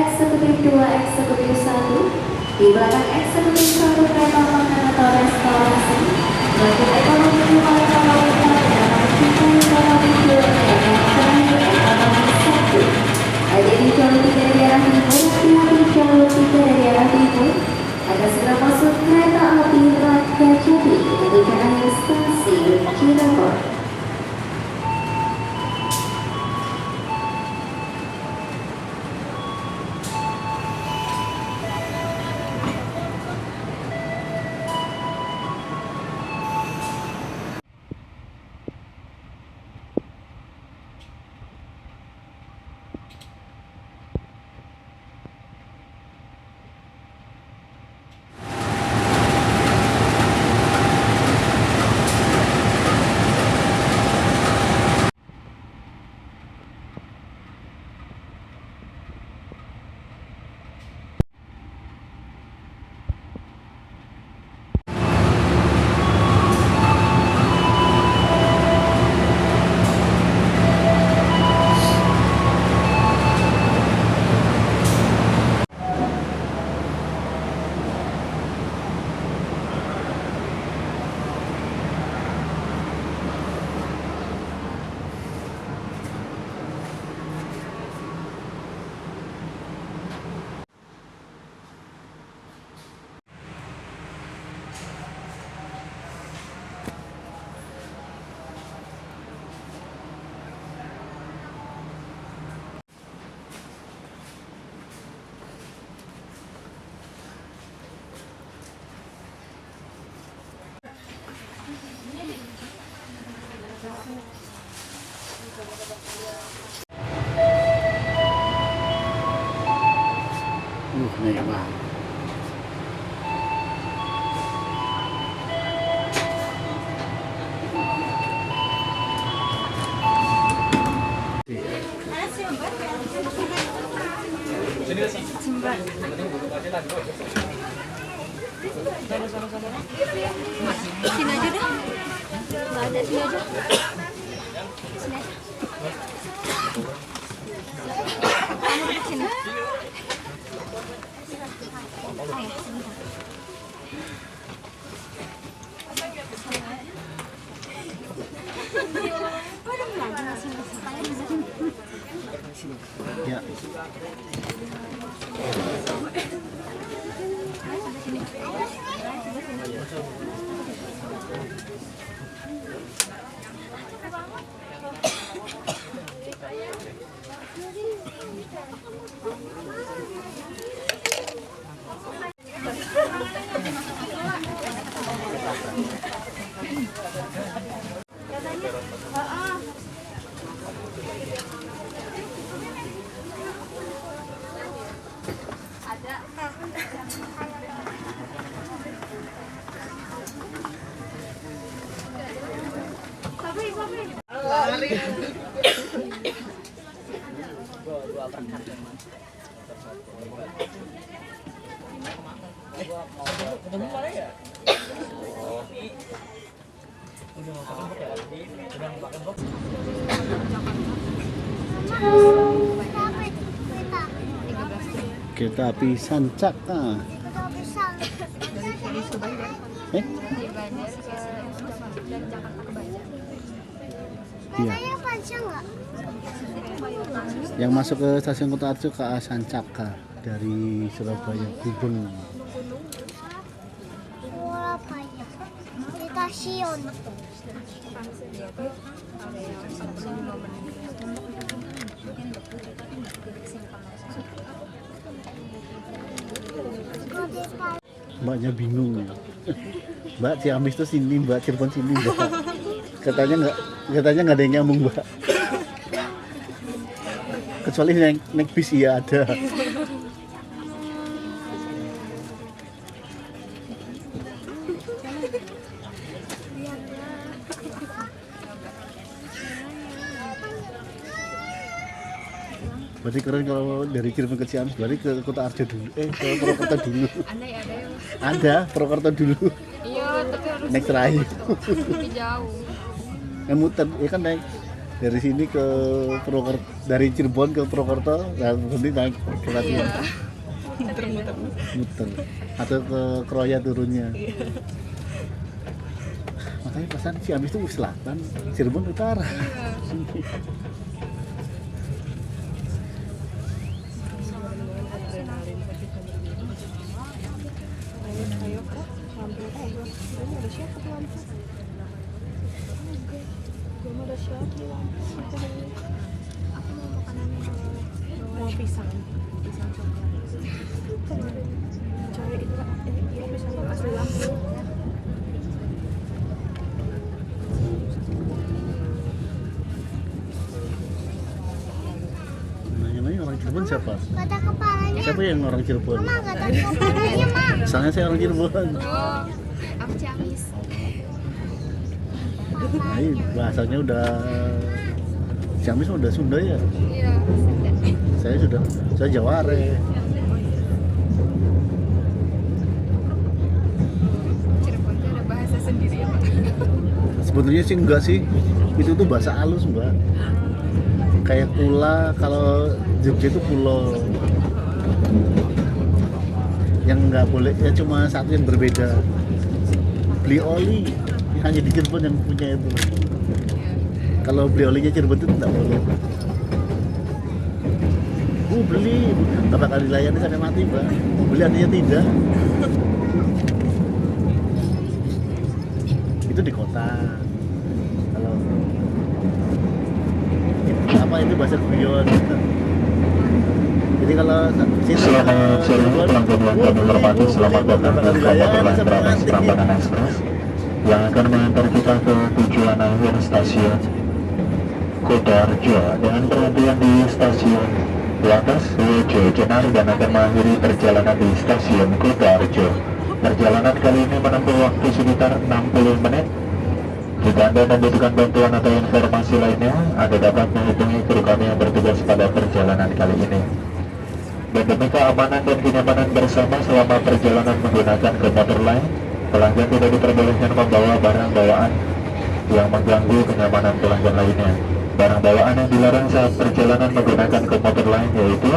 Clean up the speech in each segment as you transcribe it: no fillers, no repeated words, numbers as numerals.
eksekutif 2, eksekutif 1. Di belakang eksekutif 1 kereta makan atau restorasi. Untuk ekonomi 5 ekonomi 4 dan kita ekonomi 2 dan yang terakhir ekonomi 1. Jadi jalur 3 dari arah timur, hati-hati jalur 3 dari arah timur. Akan segera masuk kereta api Rakajati ketika akhir stasiun Cirebon. Nih bang. Sini aja deh. Nggak ada, sini aja. Sini aja. Kamu duduk sini. Oh ya, sebentar. Udah mulai masih Ya. Kereta api Sancak. Iya. Yang masuk ke stasiun Kota Arjo ke Sancaka dari Surabaya Gubeng. Surabaya stasiun. Mbaknya bingung ya. Mbak Ciamis tuh sini, Mbak Cirebon sini, Mbak. Katanya nggak ada yang nyambung, Mbak. Kecuali naik bis iya ada. Berarti keren kalau dari Cirebon ke Ciamis, berarti ke Kota Arjo dulu, ke Purwokerto dulu. Ada Purwokerto dulu. Iya, tapi harus Naik terakhir. lebih jauh. Yang muter, ya kan naik dari sini ke Purwokerto, dari Cirebon ke Purwokerto, nah nanti naik kereta Iya. muter atau ke Kroya turunnya. Makanya pesan Ciamis itu selatan, Cirebon utara. Mau pisang coklat. Cari itu Kak. Iya pisang asli Lampung. Nanya-nanya orang Cirebon siapa? Gak ada kepalanya. Siapa yang orang Cirebon? Ma, gak ada kepalanya, Ma. Soalnya saya orang Cirebon. Oh, aku Ciamis. Nah, ini bahasanya udah Ciamis udah Sunda ya. Iya. Saya Jaware. Cirebon tuh ada bahasa sendiri ya Pak. Sebetulnya sih enggak sih. Itu tuh bahasa halus, Mbak. Kayak pula, kalau Jogja itu pulau. Yang nggak boleh ya cuma satu yang berbeda. Beli oli hanya di Cirebon yang punya itu. Kalau beli olinya Cirebon itu tidak boleh. Beli, nggak bakal dilayani sampai mati, Mbak. Beli artinya tidak. Itu di kota. Kalau apa itu bahasa guyon. Jadi kalau Selamat sore pelanggan yang kami hormati, selamat datang ke komuter lain Trans Prambanan Express yang akan mengantar kita ke tujuan akhir stasiun Kutoarjo dengan berhentian di stasiun Lantas Wojo Jenar dan akan mengakhiri perjalanan di stasiun Kutoarjo. Perjalanan kali ini menempuh waktu sekitar 60 menit. Jika Anda membutuhkan bantuan atau informasi lainnya, Anda dapat menghubungi kru kami yang bertugas pada perjalanan kali ini. Dan demi keamanan dan kenyamanan bersama selama perjalanan menggunakan komuter lain, pelanggan tidak diperbolehkan membawa barang bawaan yang mengganggu kenyamanan pelanggan lainnya. Barang bawaan yang dilarang saat perjalanan menggunakan komuter lain yaitu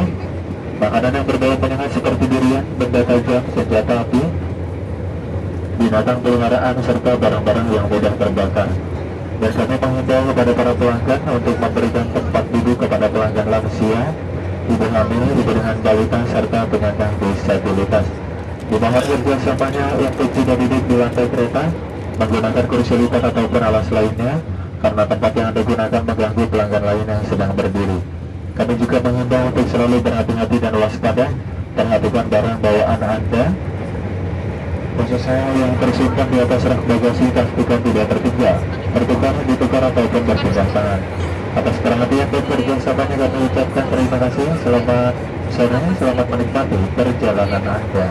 makanan yang berbau penyengat seperti durian, benda tajam, senjata api, binatang peliharaan, serta barang-barang yang mudah terbakar. Dan kami menghimbau kepada para pelanggan untuk memberikan tempat duduk kepada pelanggan lansia, ibu hamil, ibu dengan balita, serta penyandang disabilitas. Dimohon kerjasamanya untuk tidak duduk di lantai kereta, menggunakan kursi lipat ataupun alas lainnya, karena tempat yang Anda gunakan mengganggu pelanggan lain yang sedang berdiri. Kami juga menghimbau untuk selalu berhati-hati dan waspada, perhatikan barang bawaan Anda, khususnya yang tersimpan di atas rak bagasi, pastikan tidak tertinggal, tertukar, ditukar ataupun berpindah tangan. Atas perhatian dan kerjasamanya kami ucapkan terima kasih. Selamat sore, selamat menikmati perjalanan Anda.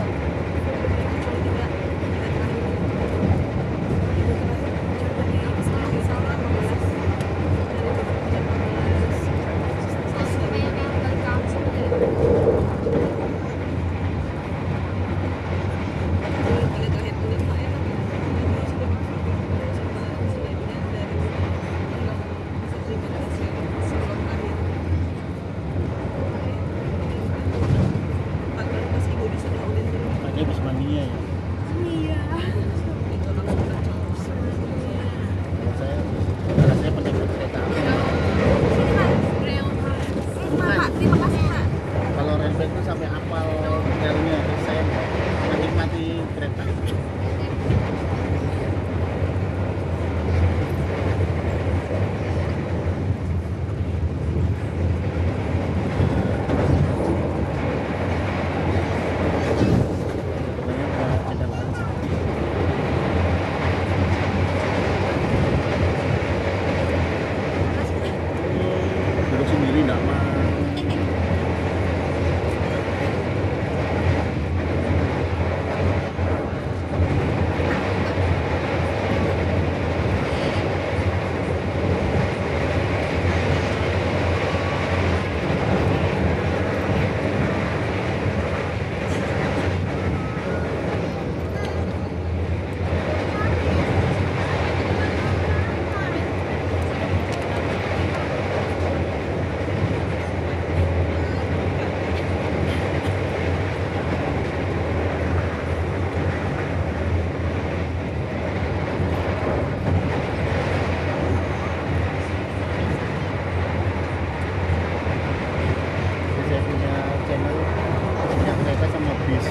bis.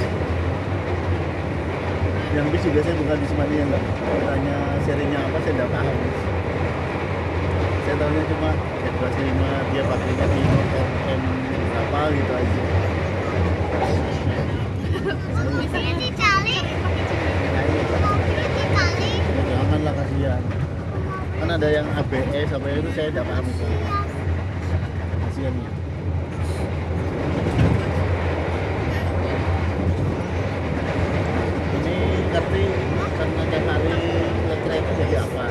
Yang bis juga saya bukan bis mania, nggak tanya serinya apa, saya nggak paham. Saya tahunya cuma Z25, dia pakainya di RM berapa gitu aja. Mobilnya dicari. Mobilnya dicari. Janganlah, kasihan. Kan ada yang ABS apa itu, saya tidak paham itu. Kasihan ya. Ini ngerti karena tiap hari ke kereta jadi apa?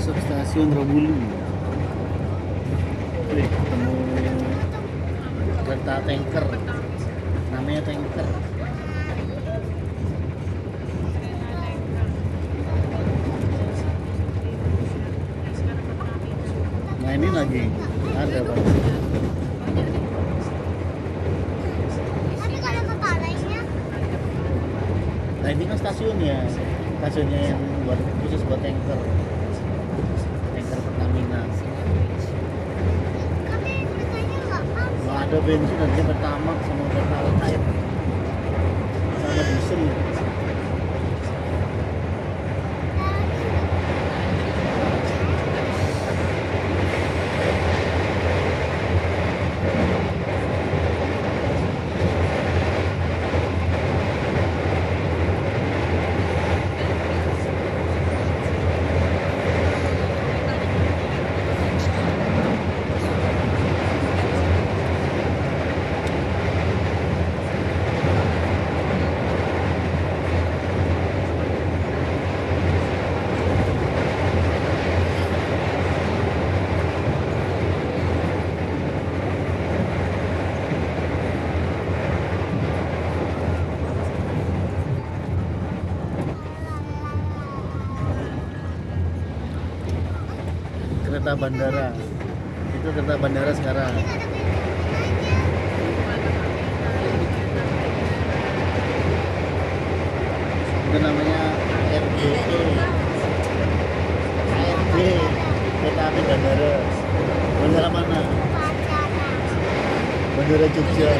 Masuk stasiun Robulu. Wih, ketemu kereta tanker. Namanya tanker. Nah ini lagi ada Pak. Tapi kalau kepalanya Nah ini kan stasiunnya yang khusus buat tanker Pertamina. tapi katanya nggak pas. Nggak ada bensin, nanti pertama sama pertalite sama diesel. Kereta bandara. Itu kereta bandara sekarang. Itu namanya ARDE. ARD, kereta api bandara. Bandara mana? Bandara Jogja.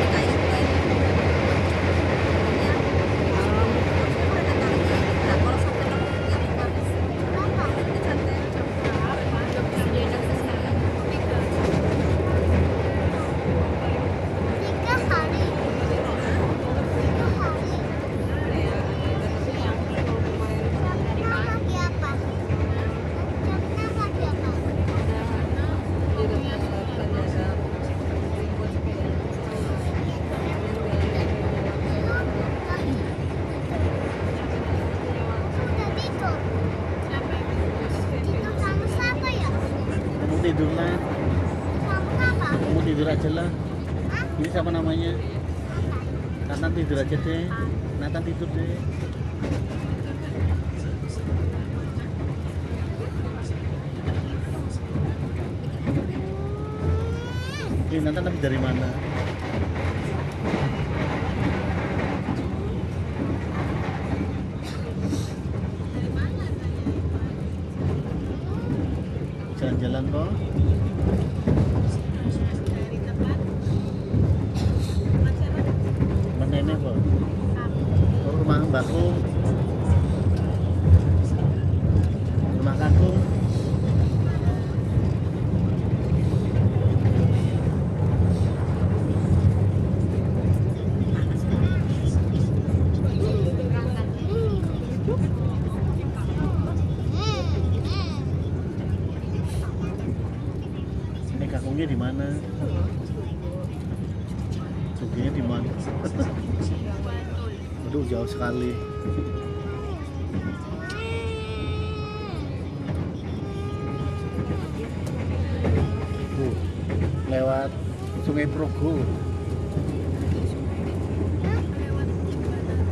Tidur lah, kamu tidur aja lah. Ini siapa namanya? Nathan tidur aja deh. Nathan tidur deh. Ini Nathan tapi dari mana? Jalan-jalan kok. Nenek kok. Oh, rumah mbakku. Rumah kakung. sana. Joggingnya di mana? Aduh, jauh sekali. Lewat Sungai Progo.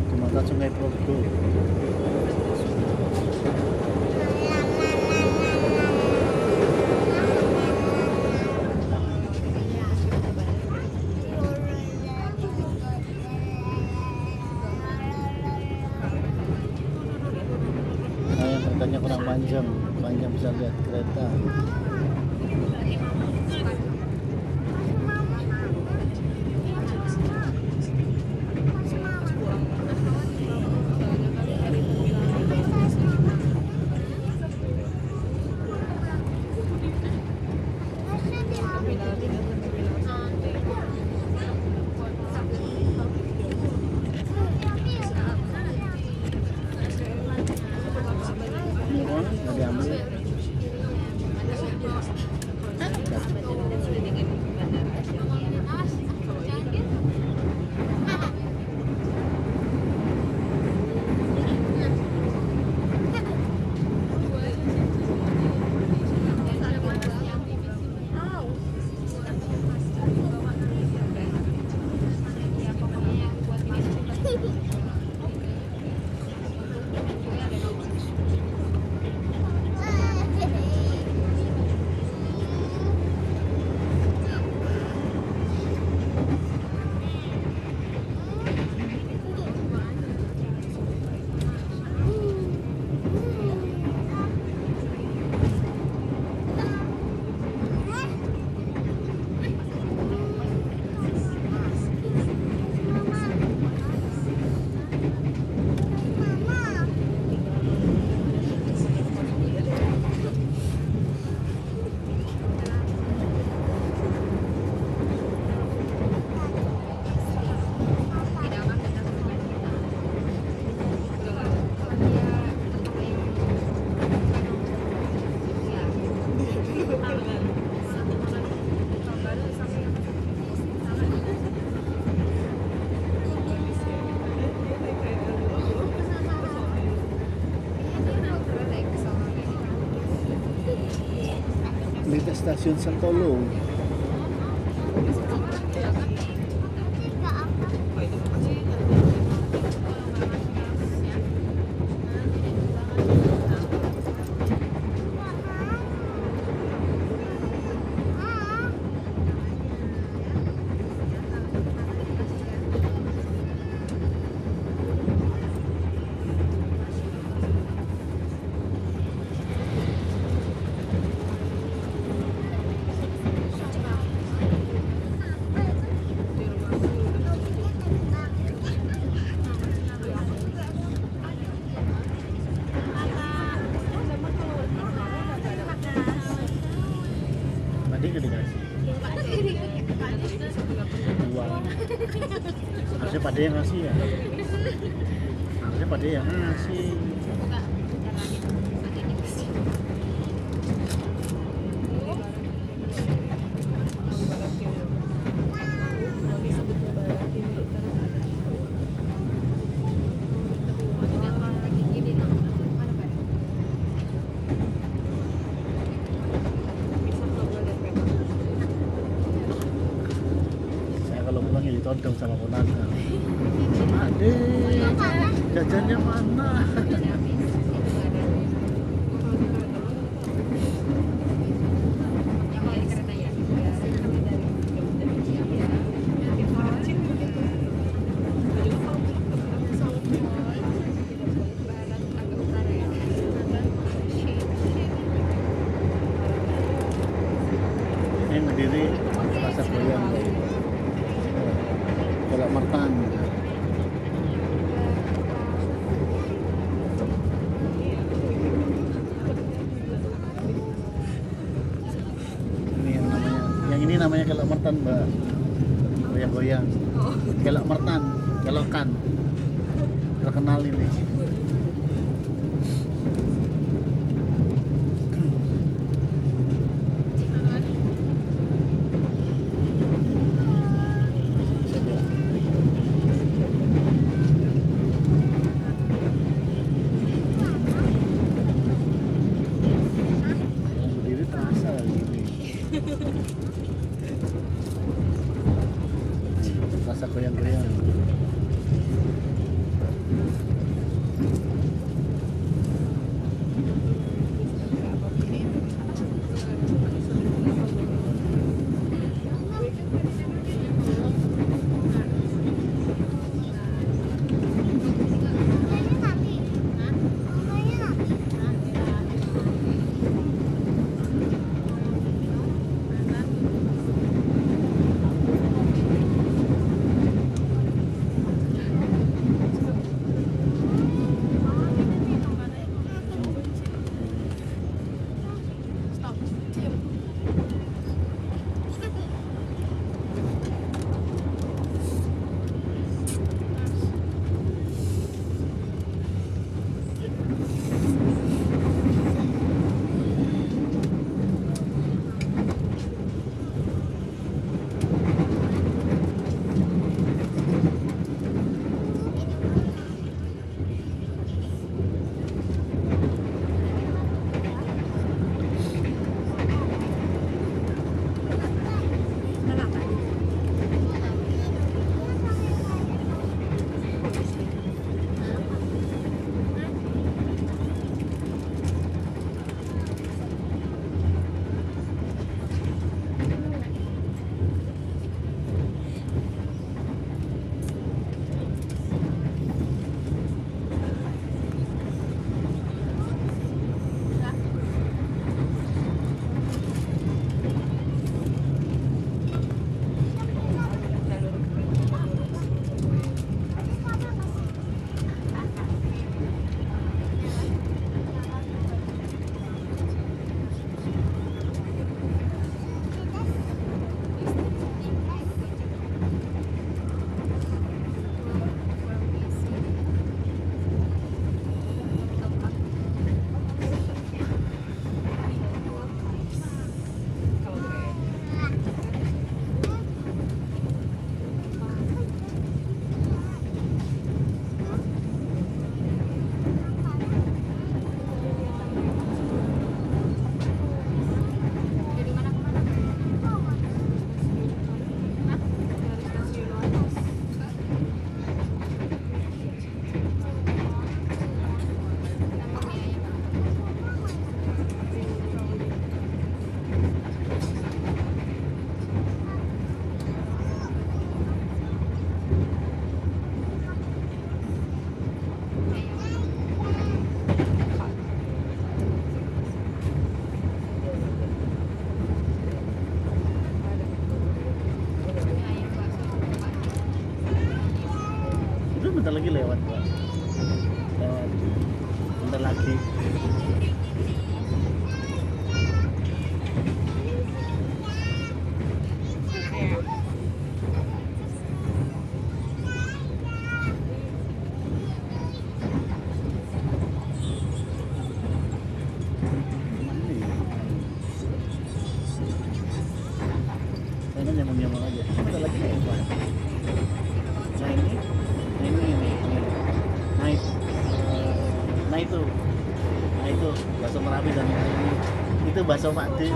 Jembatan Sungai Progo. Nah, yang keretanya kurang panjang bisa lihat kereta. Nggak diambil. Lintas stasiun Sentolo. Tadi nggak dikasih uang. Harusnya pada yang ngasih ya. Harusnya pada yang ngasih. Kalau pulang ya ditodong sama ponakan. Adek, jajannya mana? Ini berdiri pasar goyang. Kelak Martan. Ini namanya Kelak Martan, Mbak. Goyang-goyang. Kelak Martan, kelokan. Terkenal ini. Masa goyang-goyang. Bentar lagi lewat, Pak. Lewat. Bentar lagi. Saya nyamuk-nyamuk aja. Bentar lagi lewat. Nah ini. Nah itu bakso Merapi dan ini itu bakso Pakde.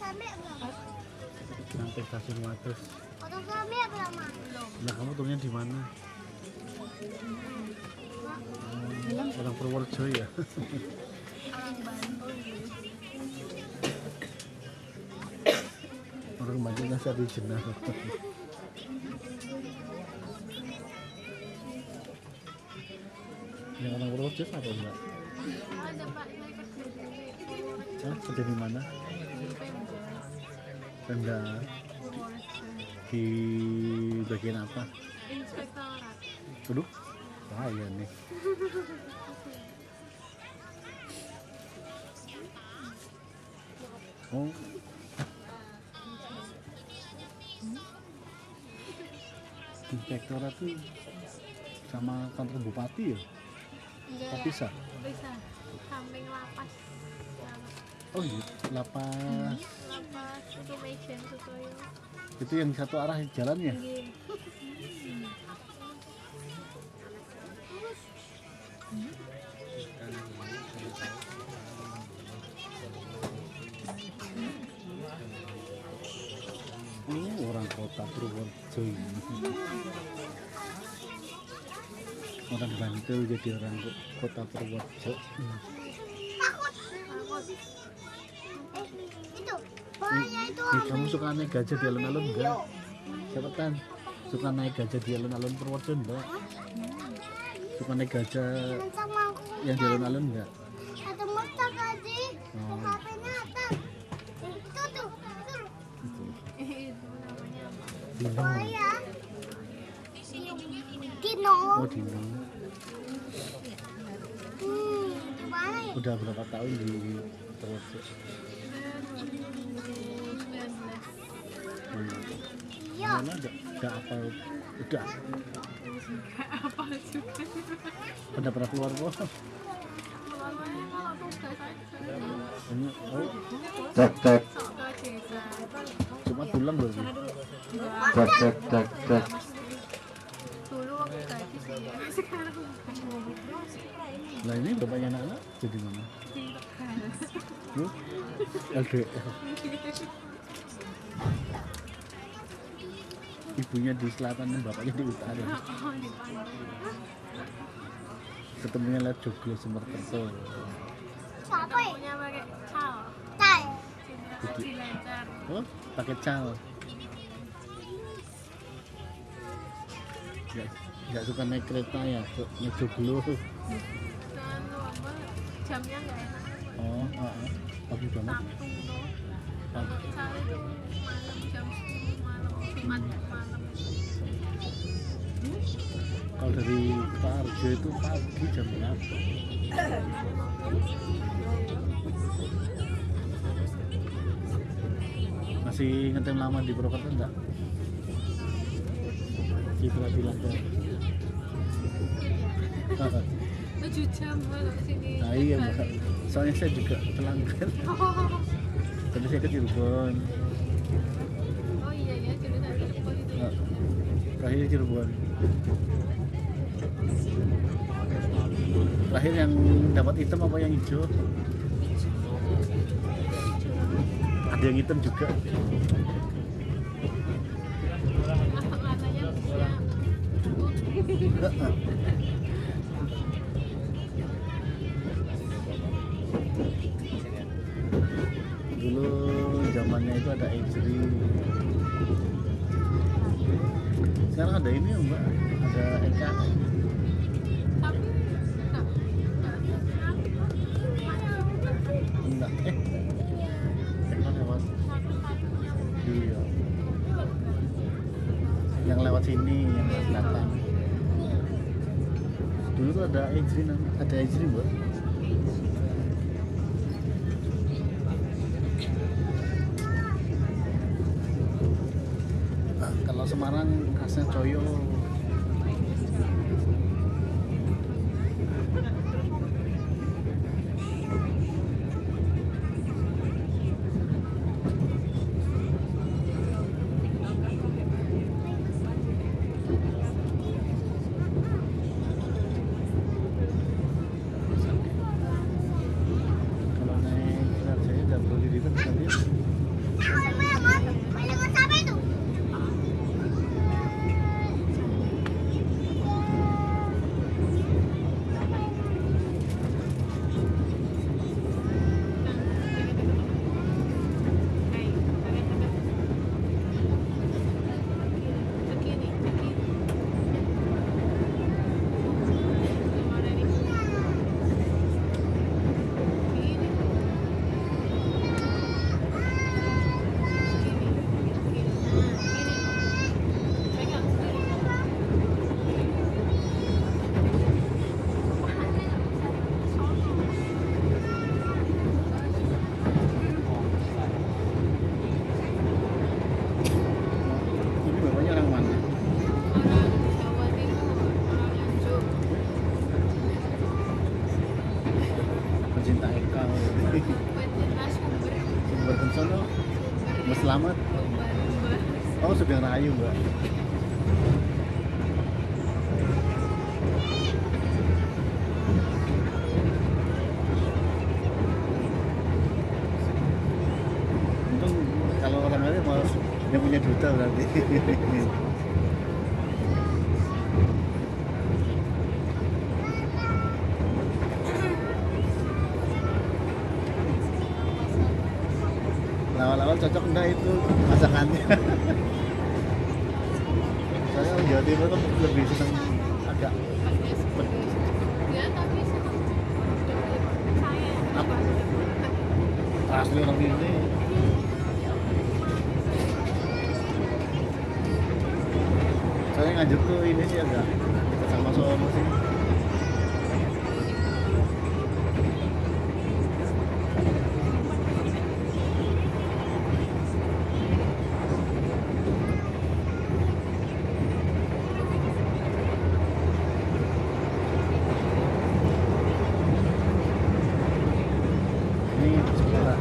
Surabaya berapa? Sampai stasiun Wates. Kota Surabaya berapa? Nah, kamu turunnya di mana? Orang Purworejo ya. Orang Bandung nggak di jenah. Yang orang Purworejo apa enggak? Ada Pak, saya kerja di Hah? Kerja di mana? Pemda. Di bagian apa? Inspektorat. Aduh, bahaya nih. Oh. Inspektorat tuh sama kantor bupati ya? Enggak, Tak bisa? bisa. Samping lapas. Oh iya, lapas. Lapas itu Mejen Sutoyo. Itu yang satu arah jalannya? Nggih. Orang kota Purworejo ini. Orang Bantul jadi orang kota Purworejo. Takut. Itu bahaya itu. Kamu suka naik gajah di alun-alun enggak? Cepetan. Suka naik gajah di alun-alun Purworejo enggak? Suka naik gajah Sama aku. yang di alun-alun enggak? Ada motor tadi. Oh. HP-nya atas. Itu tuh. Itu. Itu namanya apa? Dino. Bahaya. Dino. Oh, Dino. Gimana ya? Udah berapa tahun di Purworejo? 2019. Iya. Mana enggak apa udah. Apa juga? Udah pernah keluar kok. Mulanya kalau tugas aja. Ini oh, Cek cek Sok ke desa. cuma pulang loh. Enggak. cek cek cek cek. Dulu waktu gaji sih ya. Sekarang Nah ini bapaknya anak-anak jadi mana? di Tegal. LDR. Ibunya di selatan, bapaknya di utara. Oh, di Bandung. Ketemunya lewat Joglo Semerterto. Siapa ya? Punya pakai cal. Tai. Di lancar. Oh, pakai cal. Nggak suka naik kereta ya, naik Joglo. Dan apa? Jamnya nggak enak. Oh, pagi banget. Lampung tuh. Pagi. Cal itu malam jam 10 malam. Jumat malam. Kalau dari Parjo itu pagi jam berapa? Masih ngetem lama di Purwokerto enggak? Citra bilang ke 7 jam kalau ke sini. nah iya Mbak. Soalnya saya juga pelanggan. Tadi saya ke Cirebon. Oh iya ya, jurusan Cirebon itu. Nah, terakhir Cirebon. Terakhir yang dapat hitam apa yang hijau? Ada yang hitam juga. Katanya bisa. Dulu zamannya itu ada Ejri. Sekarang ada ini ya Mbak, ada Eka. Tapi Enggak, Eka lewat. satu-satunya Iya. Yang lewat sini, yang lewat belakang. Dulu tuh ada Ejri, ada Ejri Mbak. Kalau Semarang khasnya Coyo. Kalau naik kereta saya nggak perlu diri kan bisa lihat. sono Mas Selamat. Oh, Sugeng Rahayu, Mbak. Untung kalau orang lain mau yang punya duta berarti. Lawal-lawal cocok enggak itu masakannya. Saya orang Jawa Timur kan lebih senang agak pedas. Apa? Asli orang ini. Saya ngajak tuh ini sih agak dekat sama Solo sih. Ini sebentar.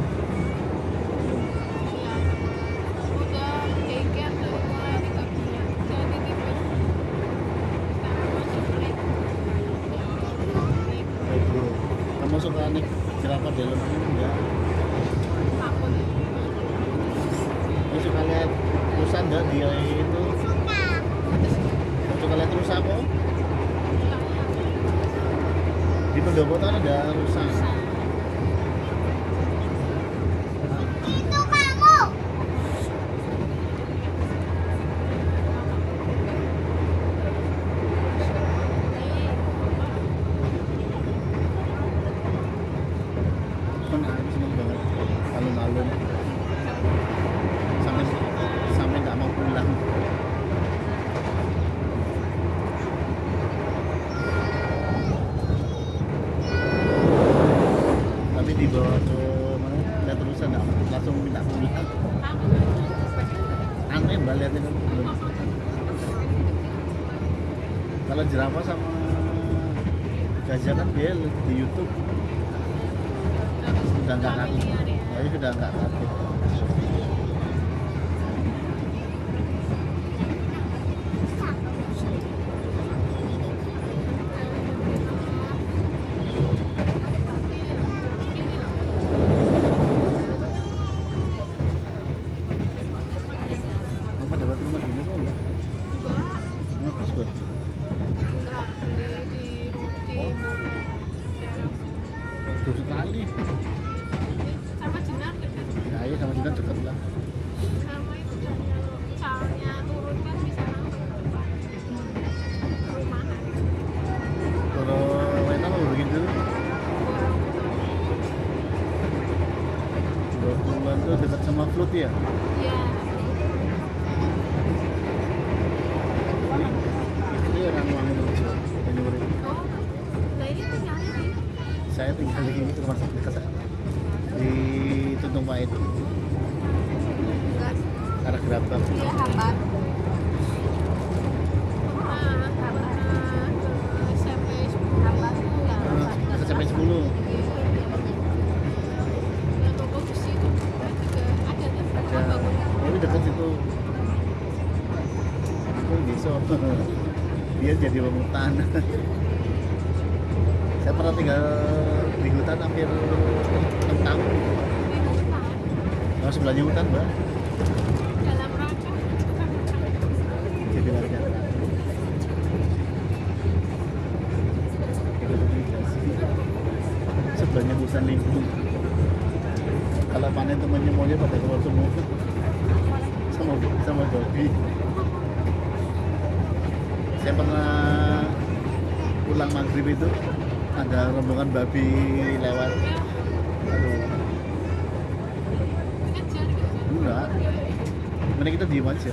Baik, bro. Kamu suka nih jerapah dalam ini enggak? Kamu suka lihat rusa enggak dia itu? Kamu suka lihat rusa apa? Di pendopo tuh ada rusa. Itu kamu. Kan aku seneng banget alun-alun sampai sampai nggak mau pulang. Tapi dibawa ke mana lihat terusan nggak langsung minta pulang. Aneh mbak lihat itu belum. Kalau jerapah sama gajah kan dia di YouTube sudah nggak aktif. Ya, sudah nggak aktif. Mama dapat rumah gini kok enggak? Bagus kok. Tuh sekali. Sama Jenar dekat. Ya, ayo sama kita dekat lah. Sama itu caranya turun kan bisa langsung ke depan perumahan. Kalau Wena mau begitu, 20-an tuh dekat sama Flut ya. Iya. Ini orang Wangi Rejo, Banyuwangi. Oh, nah ini tinggalnya di Saya tinggal di rumah sakit dekat di Tuntung Pait, enggak arah Gerabak. dia hambat. Hambat ke SMP 10 hambat tuh ya. Dekat sampai 10. Yang toko besi itu juga ada tuh. Ada. Ini dekat situ. Itu besok. Dia jadi pemutan. Saya pernah tinggal di hutan hampir 6 tahun. Di hutan. Oh, sebelahnya hutan, Mbak. Dalam rangka Jadi warga. Sebelahnya hutan lingkung. Kalau panen temannya maunya pada keluar semua. Sama babi. Saya pernah pulang maghrib itu ada rombongan babi lewat. Aduh, kejar gitu. enggak. Mending kita diem aja.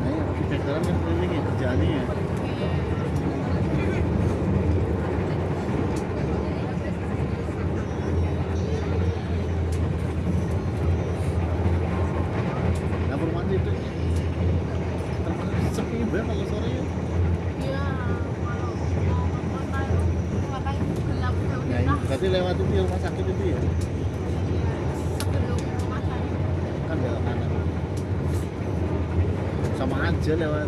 Ayo, kita sekarang yang keliling ya kerjaannya ya. Dapur mandi itu masih lewat itu ya, rumah sakit itu ya. Sebelum rumah sakit. Kan belok kanan. Sama aja lewat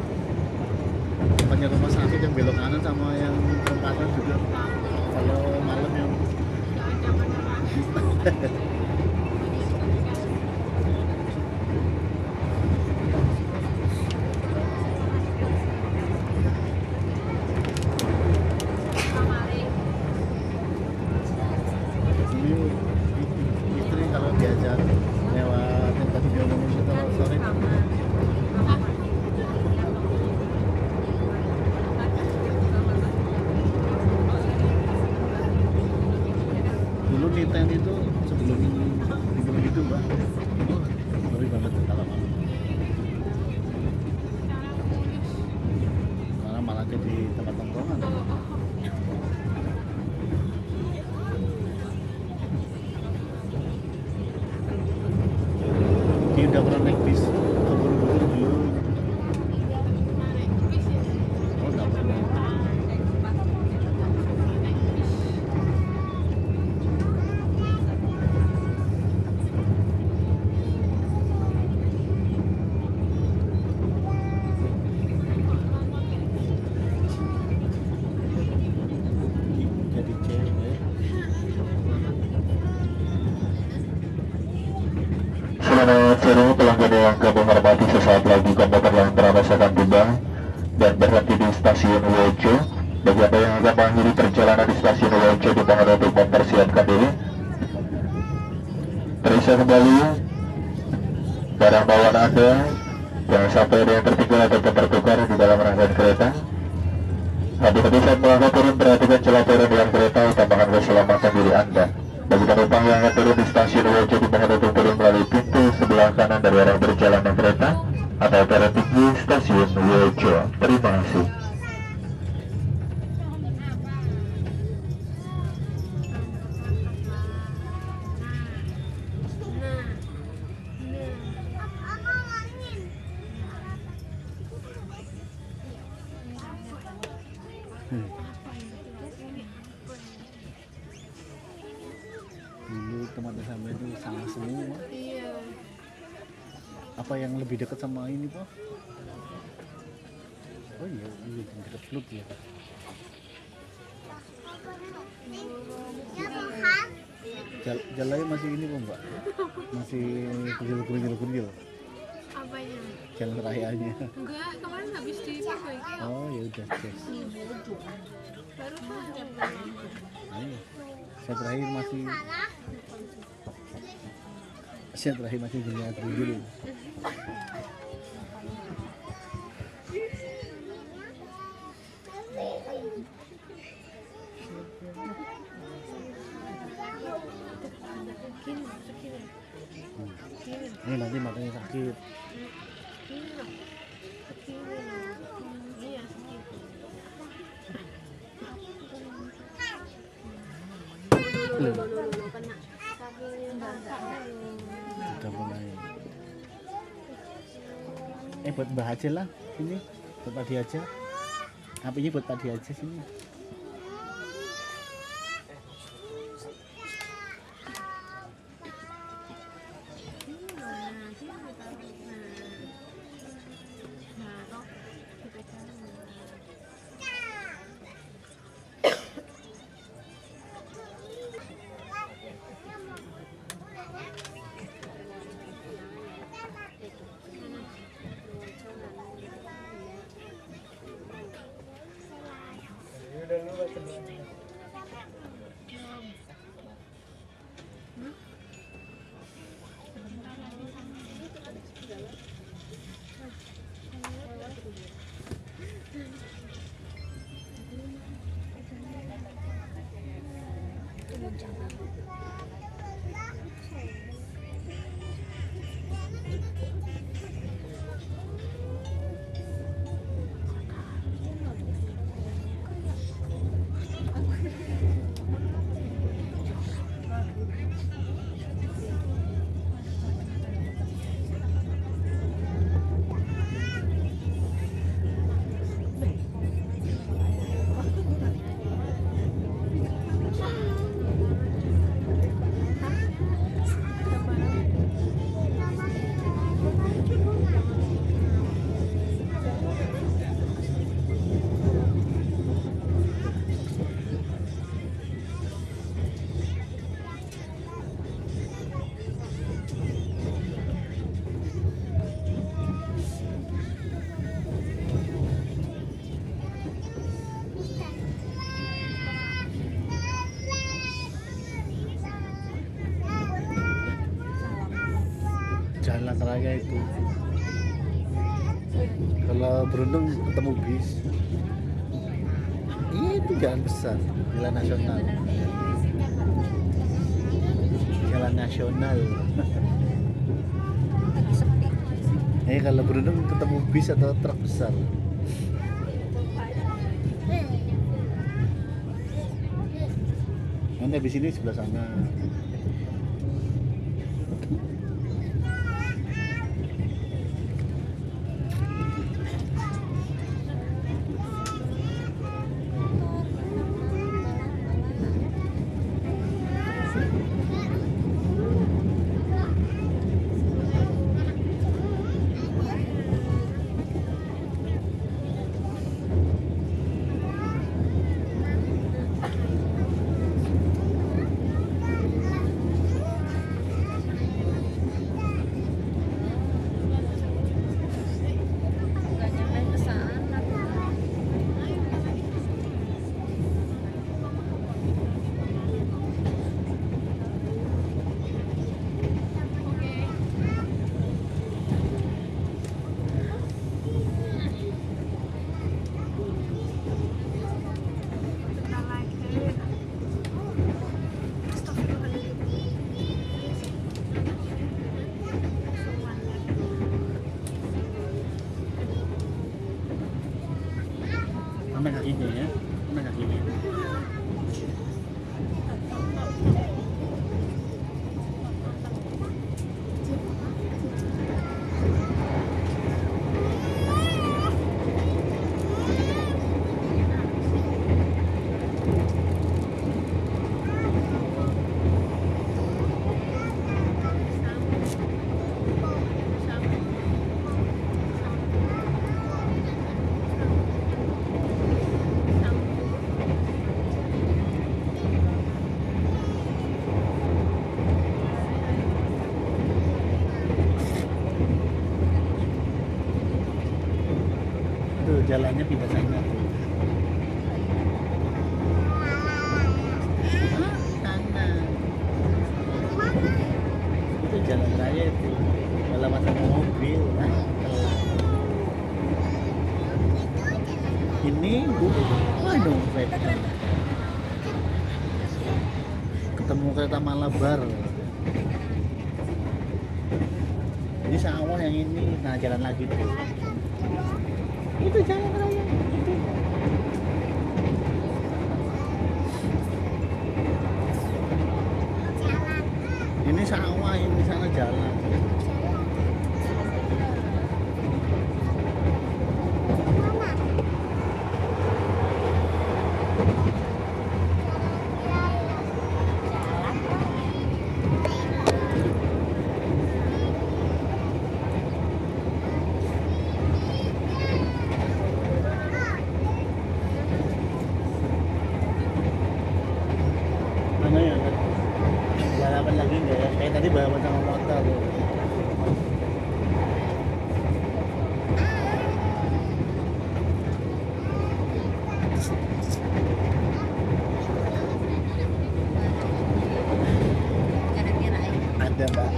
depannya rumah sakit yang belok kanan sama yang perempatan juga. Kalau malam yang Jangan penerbangan. ini istri kalau diajak lewat yang tadi dia ngomong itu kalau sore dulu Niten itu sebelum dibilang gitu mbak ngeri banget kalau malam karena malah jadi tempat tongkrongan. Dia udah pernah naik bis ke Borobudur dulu. Oh nggak pernah. Jadi cewek. Selamat sore pelanggan yang kami hormati, sesaat lagi komuter lain Trans akan tiba dan berhenti di stasiun Wojo. Bagi Anda yang akan mengakhiri perjalanan di stasiun Wojo dimohon untuk mempersiapkan diri. Periksa kembali barang bawaan Anda, jangan sampai ada yang tertinggal atau tertukar di dalam rangkaian kereta. Hati-hati saat melangkah turun, perhatikan celah turun dalam kereta, utamakan keselamatan diri Anda. Bagi penumpang yang akan turun di stasiun Wojo dimohon untuk turun melalui pintu sebelah kanan dari arah berjalannya kereta atau teras tinggi stasiun Wojo. Terima kasih. Dulu tempat sampai itu sama semua. Iya. Apa yang lebih dekat sama ini Pak? Oh iya, iya dekat Flut ya. Jalannya masih ini kok Mbak? Masih kecil-kecil. Apanya? Jalan rayanya. Enggak, kemarin habis diperbaiki. Oh ya udah, yes. Baru saja. Ayo. Saya terakhir masih dunia dulu. Ini nanti matanya sakit. Iya, segitu. Kena. Udah mulai. Buat Mbak aja lah ini, buat Padi aja. Apa ini buat Padi aja sini. Raya itu. Kalau beruntung ketemu bis. Itu jalan besar, jalan nasional. Jalan nasional. Kalau beruntung ketemu bis atau truk besar. Nanti habis ini sebelah sana. Mana kakinya ya? Mana kakinya? Tuh jalannya pindah sana tuh. Sana. Itu jalan raya itu. Kalau masa mobil, ini waduh, ketemu kereta Malabar. Ini sawah yang ini, nah jalan lagi tuh. Itu jalan raya itu. Ini sawah, ini sana jalan. Mana ya? Balapan lagi enggak ya? Kayak tadi balapan sama motor. Ada mbak.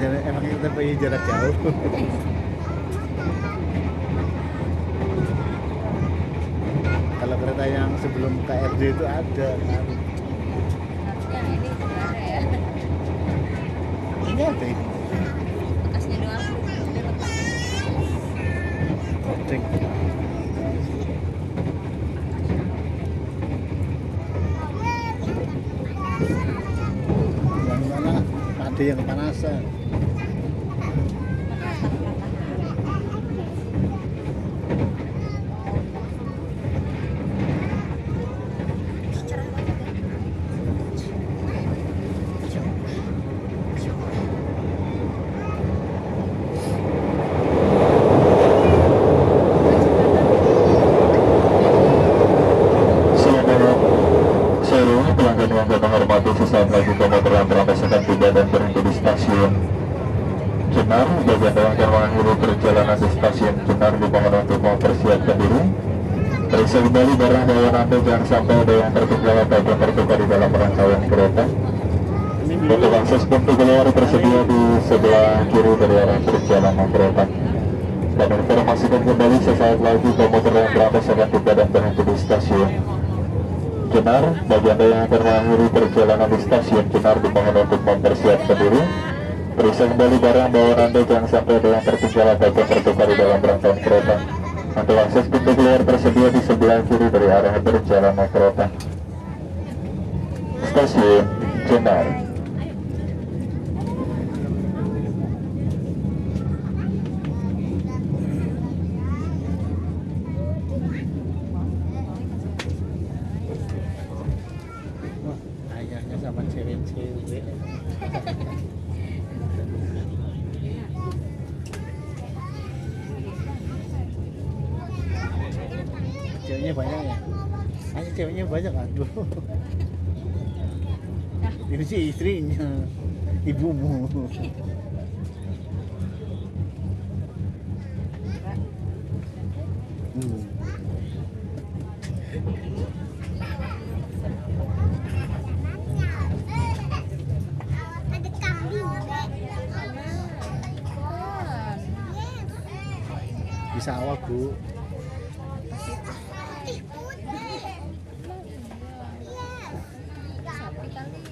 Emang kita punya jarak jauh. Kalau kereta yang sebelum KRD itu ada kan. Yang ini sebenarnya ya. Ini ada ini. Bekasnya doang. Udah lepas. Cek. Yang mana ada yang kepanasan. Seluruh pelanggan yang kami hormati, sesaat lagi komuter yang berangkat akan tiba dan berhenti di stasiun kembali barang bawaan Anda jangan sampai ada yang tertinggal ataupun tertukar di dalam rangkaian kereta. Untuk akses pintu keluar tersedia di sebelah kiri dari arah perjalanan kereta. Dan informasikan kembali sesaat lagi komuter yang teratas akan tiba dan berhenti di stasiun Jenar. Bagi Anda yang akan mengakhiri perjalanan di stasiun Jenar dimohon untuk mempersiapkan diri. Periksa kembali barang bawaan Anda jangan sampai ada yang tertinggal ataupun tertukar di dalam rangkaian kereta. Untuk akses pintu keluar tersedia di sebelah kiri dari arah perjalanan kereta. Stasiun Jenar. Wah, ayahnya sama cewek-cewek. Ceweknya banyak ya? Hanya ceweknya banyak, aduh. Ini sih istrinya, ibumu. Ada kambing. Di sawah, Bu. Putih putih. Sapi kali.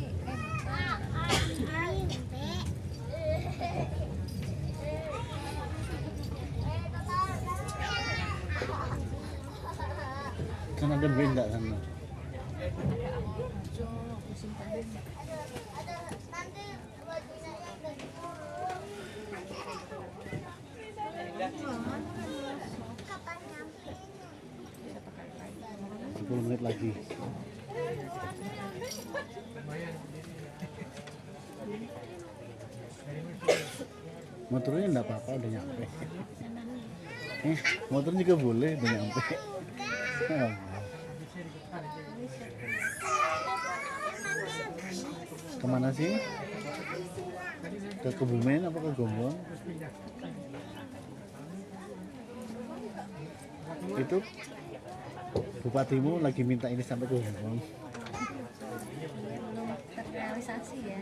Kan ada benda sana. Kapan nyampe? 10 menit lagi. Motornya enggak apa-apa, udah nyampe. Motor juga boleh, udah nyampe. Kemana sih? Ke Kebumen apa ke Gombong? Itu bupatimu lagi minta ini sampai ke Gombong. Terrealisasi ya.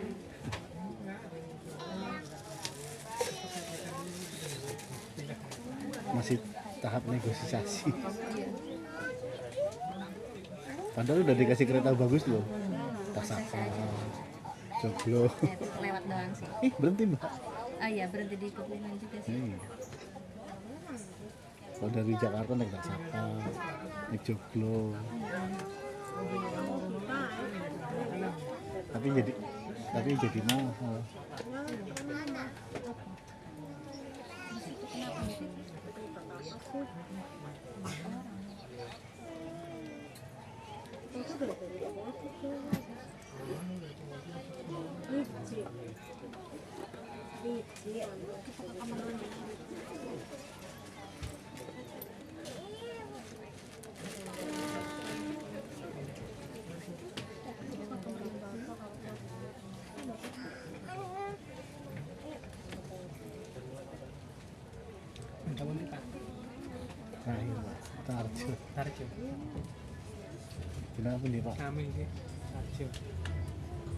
Masih tahap negosiasi. Padahal udah dikasih kereta bagus loh. Tasaka, Joglo. Lewat doang sih. Berhenti mbak. Ah iya, berhenti di Kebumen juga sih. Iya. Kalau dari Jakarta naik Tasaka, naik Joglo. Tapi jadi mahal. Terakhir Pak, Tarjo. Tarjo. Kenapa nih Pak? Kami sih Tarjo.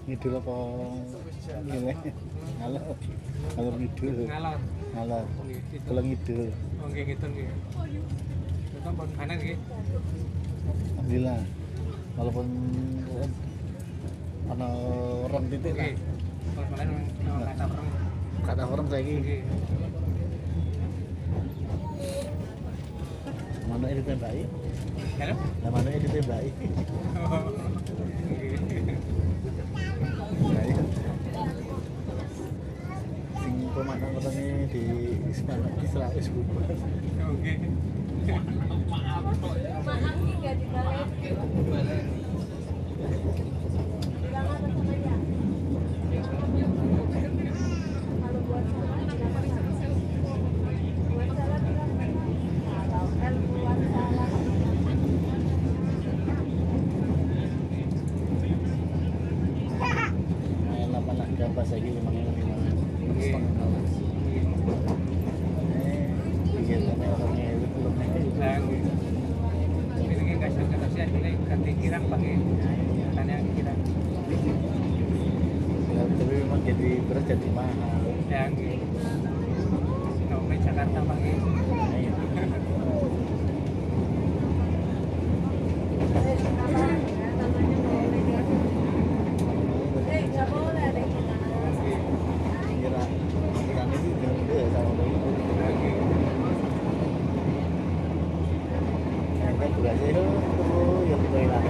Ngidul apa? Ngileh? Ngalor. Ngalor ngidul. Ngalor. Ngalor. Gitu. Kalau ngidul. Oh nggih ngiten nggih. Itu pun kanan nggih. Alhamdulillah. Walaupun ana orang titik lah. Nggih. Kalau kalian kata orang. Kata orang saiki. Nggih. Mana ini ditembaki? Halo? Lah mana ini ditembaki? Oh. Nggih. Nah, iya. Sing pemanang katanya di Semarang Israel bubar. Oke. Main apa lah gambar saya gitu memang setengah. Iya, orangnya itu belum Nah, nggih. Ini nanti kirang pakai tanya kirang Ya, tapi memang jadi beras jadi mahal. yang nomor Jakarta pakai Nah, iya. Kira kira itu gede sama itu. Kita berasnya itu yang kita hilang.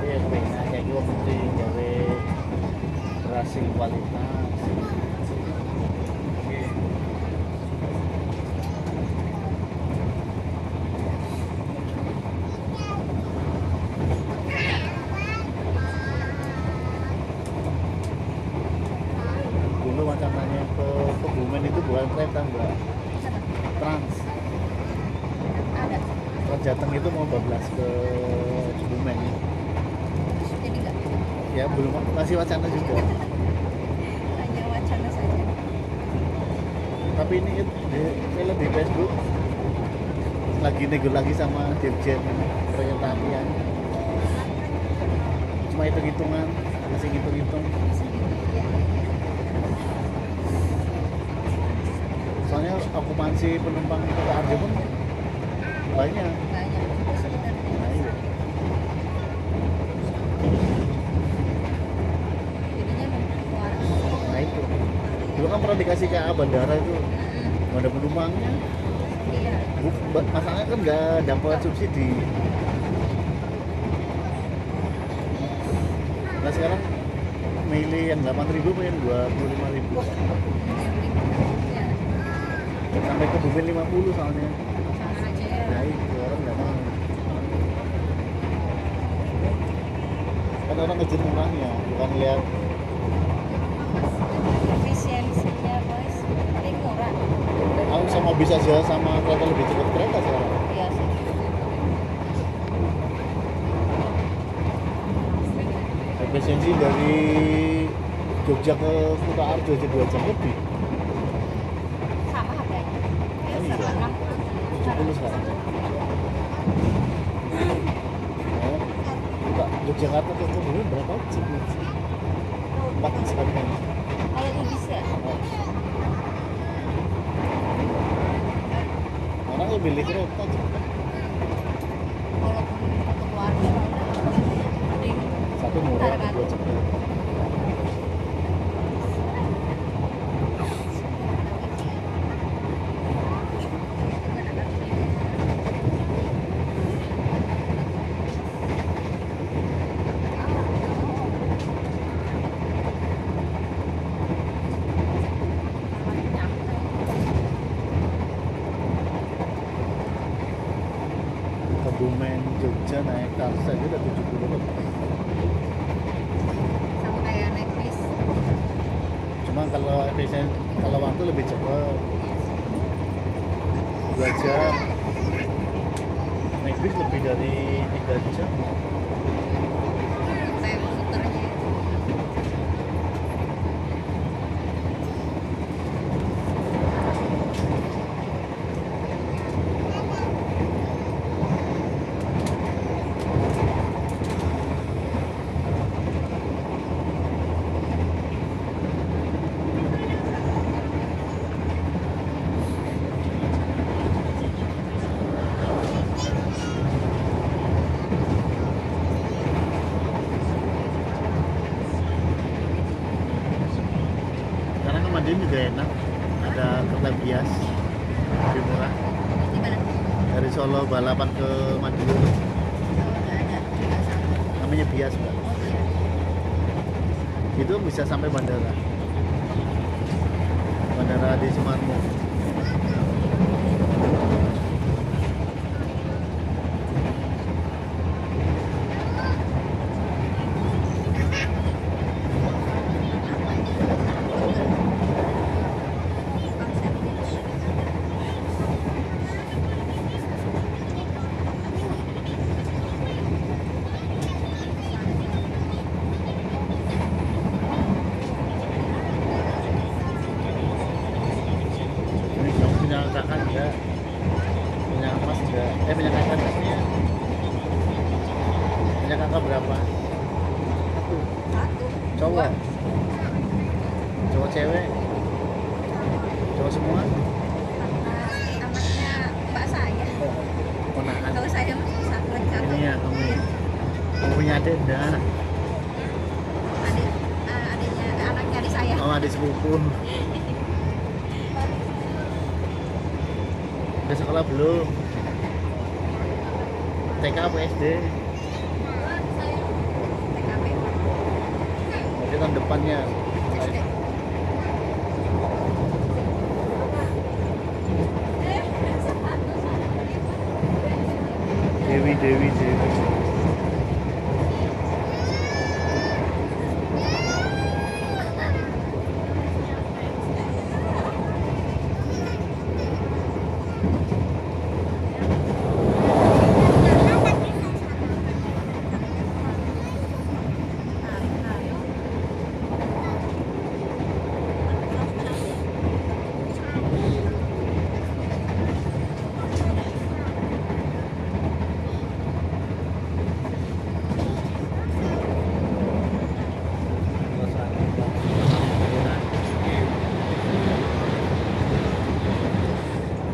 Iya, kayak gue penting dari beras kualitas. Dulu macam nanya ke Kebumen itu bukan kereta enggak, trans. Ada. Trans Jateng itu mau bablas ke Kebumen. Jadi nggak Ya belum, masih wacana juga. hanya wacana saja. Tapi ini saya lihat di Facebook lagi nego lagi sama Dirjen Kereta Apian. Cuma hitung-hitungan, masih hitung-hitung. Soalnya okupansi penumpang itu ke Arjo pun banyak. Banyak sebenarnya. Nah, iya. Jadinya memperkuat. Nah itu. Dulu kan pernah dikasih ke bandara itu, nggak ada penumpangnya. Iya. Masalahnya kan nggak dapat subsidi. Nah sekarang milih yang 8.000 pengen 25.000. Ya. Sampai ke Kebumen 50 soalnya. Sama aja ya. Nah itu orang nggak mau. Kan orang ngejar murahnya, bukan lihat. Efisiensinya bos, paling murah. Aku sama bisa aja sama kereta lebih cepat kereta sekarang. Iya sih. Efisiensi dari Jogja ke Kuta Arjo aja 2 jam lebih. Sama harganya. Ya, Iya. sama 70 sekarang. Oh, Kuta Yogyakarta ke Kebumen berapa jam? 4 jam kan? Kalau itu bisa. Orang lebih milih kereta cepat. Walaupun satu keluarga mending Satu murah, dua cepat. Kebumen Jogja naik taksi aja udah 70 lebih. sama kayak naik bis. Cuma kalau efisien, kalau waktu lebih cepat 2 jam. Naik bis lebih dari 3 jam. Kayak muternya. Sekarang ke Madiun juga enak. Ada kereta bias lebih murah. Di mana? Dari Solo balapan ke Madiun. Oh, nggak ada. Nggak sama. Namanya bias Mbak. Oh iya. Itu bisa sampai bandara. Bandara di Sumarmo. Ada tasnya. Punya kakak berapa? Cowok. Cowok cewek. Cowok semua. Anaknya mbak saya. Oh, ponakan. Kalau saya masih satu. Ini ya kamu. Kamu punya adik enggak? Adiknya, anaknya adik saya. Oh, adik sepupu. Udah sekolah belum? TK apa SD? TKP. Berarti tahun depannya. SD. Dewi.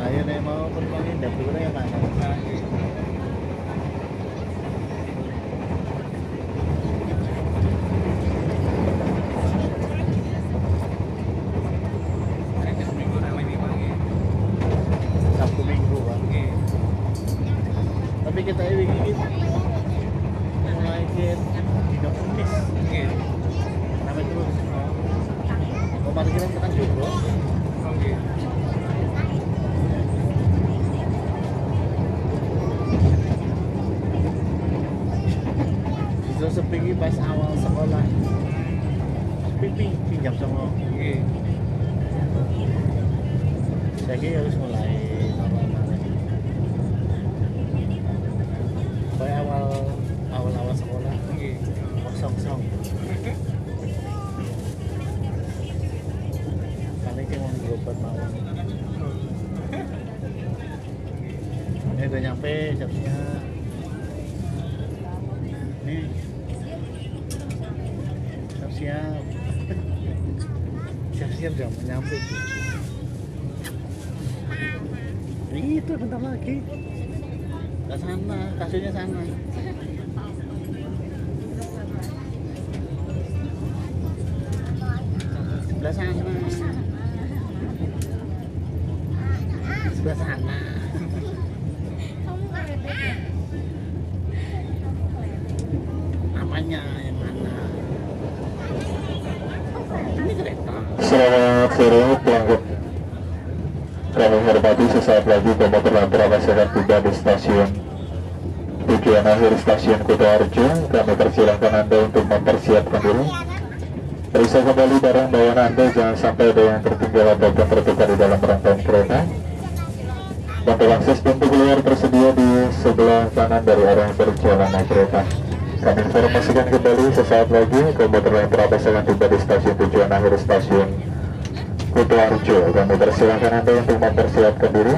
Ayo nih mau perkongin dapurnya mana? Ada seminggu ramai memang ya. Sabtu Minggu bang. Oke. Tapi kita ini mulai tidak Kamis. Oke. Ramai terus. Oh, mari kita tekan Joglo. Oke. Justru sepi ini pas awal sekolah. Sepi pinjam sama. Oke. Saya kira harus mulai normal. Kayak awal sekolah Oke. kosong. Kali ini mau berobat mawon. Ini udah nyampe siap-siap. Nih. Siap-siap. Siap-siap udah mau nyampe. Itu bentar lagi. Ke sana, kasurnya sana. Sebelah sana. Sebelah sana. Apanya yang mana? Ini kereta. Selamat sore pelanggan. Kami hormati sesaat lagi komuter lain teramai akan tiba di stasiun tujuan akhir stasiun Kutoarjo. Kami persilahkan Anda untuk mempersiapkan diri. Periksa kembali barang bawaan Anda, jangan sampai ada yang tertinggal ataupun tertukar di dalam rangkaian kereta. Untuk akses pintu keluar tersedia di sebelah kanan dari arah perjalanan kereta. Kami informasikan kembali sesaat lagi komuter lain teramai akan tiba di stasiun tujuan akhir stasiun Kutoarjo. Kami persilahkan Anda untuk mempersiapkan diri.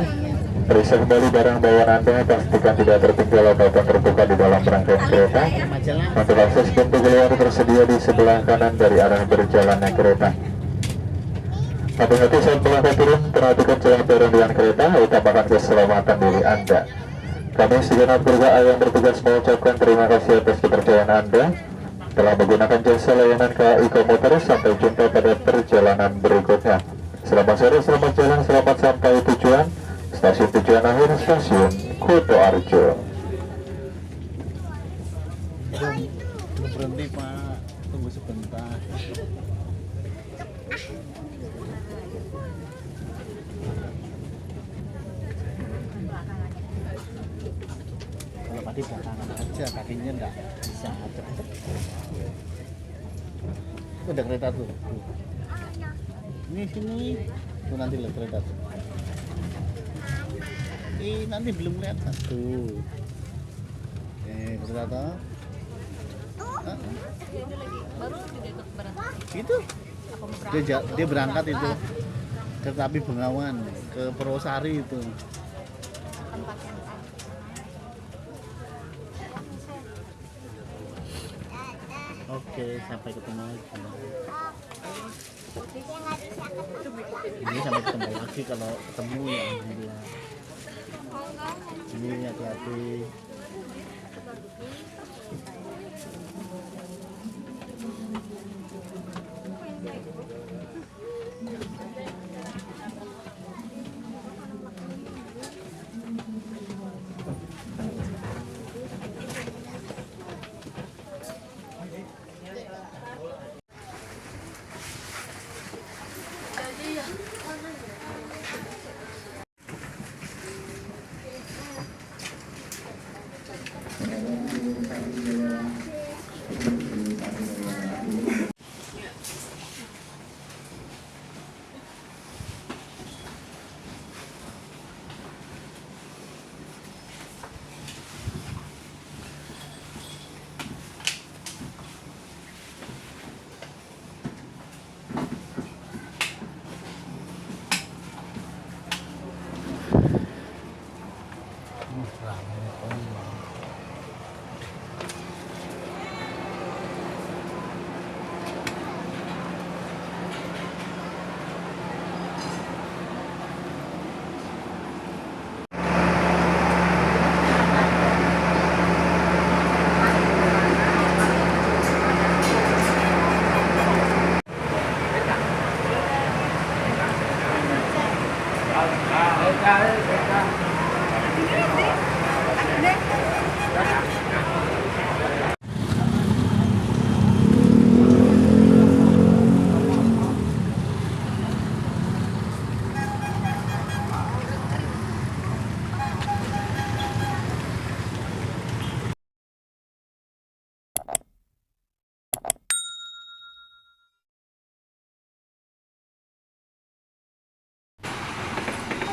Periksa kembali barang bawaan Anda, pastikan tidak tertinggal ataupun tertukar di dalam rangkaian kereta. Majalah. Untuk akses pintu keluar tersedia di sebelah kanan dari arah berjalannya kereta. Hati-hati saat melangkah turun, perhatikan jalan perundian kereta, utamakan keselamatan diri Anda. Kami segenap keluarga yang bertugas mengucapkan terima kasih atas kepercayaan Anda telah menggunakan jasa layanan KAI Komuter. Sampai jumpa pada perjalanan berikutnya. Selamat sore, selamat jalan, selamat sampai tujuan. Stasiun tujuan akhir stasiun Kutoarjo. Belum berhenti Pak, tunggu sebentar. Kalau tadi belakangan aja, kakinya enggak bisa cepet. Itu ada kereta tuh. Ini sini, tuh nanti lihat kereta tuh. Nanti belum kelihatan tuh. Kereta tuh. Itu dia berangkat itu kereta api Bengawan ke Purwosari itu. Oke, sampai ketemu lagi. Ini sampai ketemu lagi kalau ketemu ya alhamdulillah. Ini hati-hati.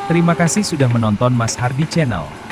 Terima kasih sudah menonton Mas Hardi Channel.